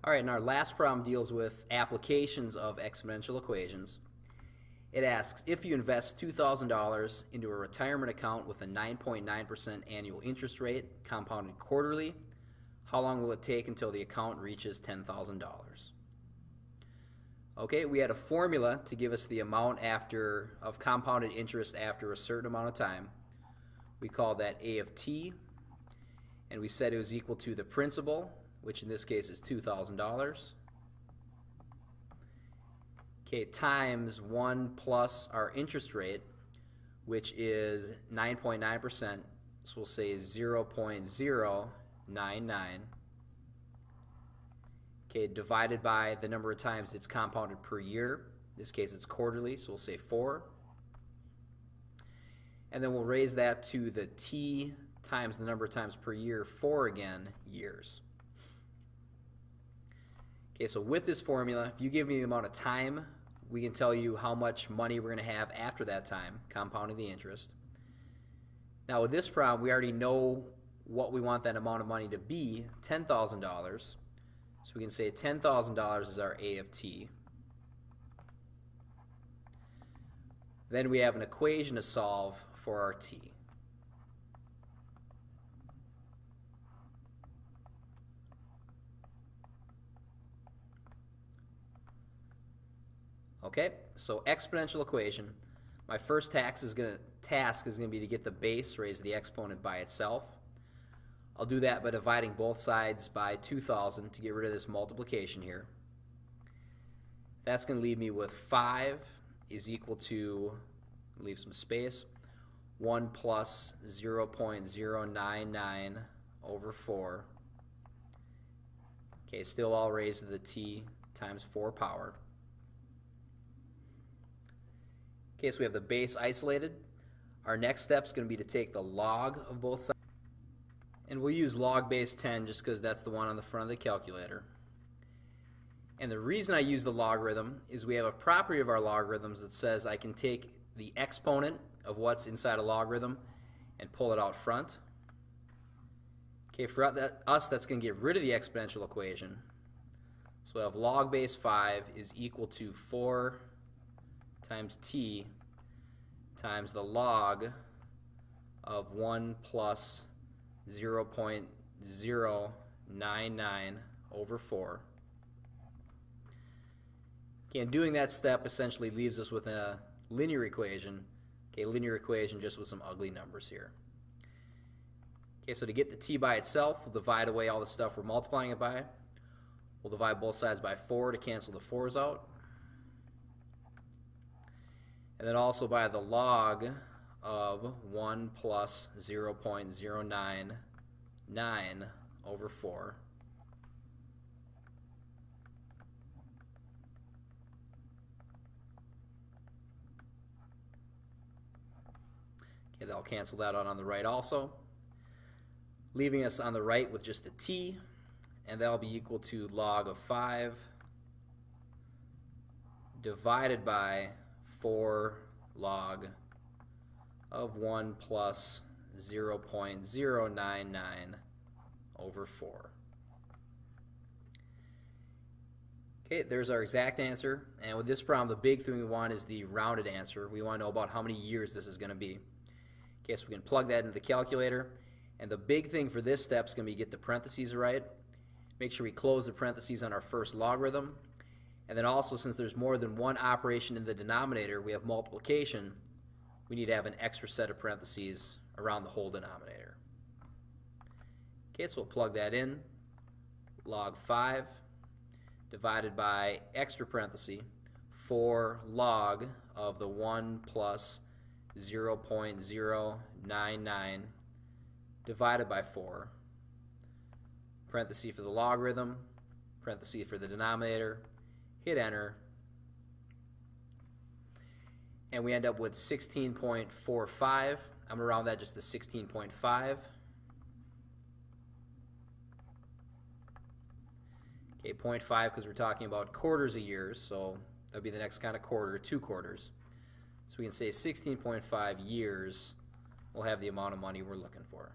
All right, and our last problem deals with applications of exponential equations. It asks, if you invest $2,000 into a retirement account with a 9.9% annual interest rate, compounded quarterly, how long will it take until the account reaches $10,000? Okay, we had a formula to give us the amount of compounded interest after a certain amount of time. We called that A of t, and we said it was equal to the principal, which in this case is $2,000, okay, times 1 plus our interest rate, which is 9.9%, so we'll say 0.099, okay, divided by the number of times it's compounded per year. In this case it's quarterly, so we'll say 4. And then we'll raise that to the t times the number of times per year, 4 again, years. Okay, so with this formula, if you give me the amount of time, we can tell you how much money we're going to have after that time, compounding the interest. Now with this problem, we already know what we want that amount of money to be, $10,000. So we can say $10,000 is our A of t. Then we have an equation to solve for our t. Okay, so exponential equation. My first task is going to be to get the base, raise the exponent by itself. I'll do that by dividing both sides by 2,000 to get rid of this multiplication here. That's going to leave me with 5 is equal to, leave some space, 1 plus 0.099 over 4. Okay, still all raised to the t times 4 power. Okay, so we have the base isolated. Our next step is going to be to take the log of both sides. And we'll use log base 10 just because that's the one on the front of the calculator. And the reason I use the logarithm is we have a property of our logarithms that says I can take the exponent of what's inside a logarithm and pull it out front. Okay, for us, that's going to get rid of the exponential equation. So we have log base 5 is equal to 4 times t times the log of 1 plus 0.099 over 4. Okay, and doing that step essentially leaves us with a linear equation. Okay, linear equation just with some ugly numbers here. Okay, so to get the t by itself, we'll divide away all the stuff we're multiplying it by. We'll divide both sides by 4 to cancel the 4's out. And then also by the log of 1 plus 0.099 over 4. Okay, that'll cancel that out on the right also, leaving us on the right with just the t, and that'll be equal to log of 5 divided by 4 log of 1 plus 0.099 over 4. Okay, there's our exact answer. And with this problem, the big thing we want is the rounded answer. We want to know about how many years this is going to be. Okay, so we can plug that into the calculator. And the big thing for this step is going to be get the parentheses right. Make sure we close the parentheses on our first logarithm. And then also, since there's more than one operation in the denominator, we have multiplication, we need to have an extra set of parentheses around the whole denominator. Okay, so we'll plug that in. Log 5 divided by extra parenthesis 4 log of the 1 plus 0.099 divided by 4. Parenthesis for the logarithm, parenthesis for the denominator. Hit enter, and we end up with 16.45. I'm going to round that just to 16.5. Okay, 0.5 because we're talking about quarters of years, so that would be the next kind of quarter, 2 quarters. So we can say 16.5 years will have the amount of money we're looking for.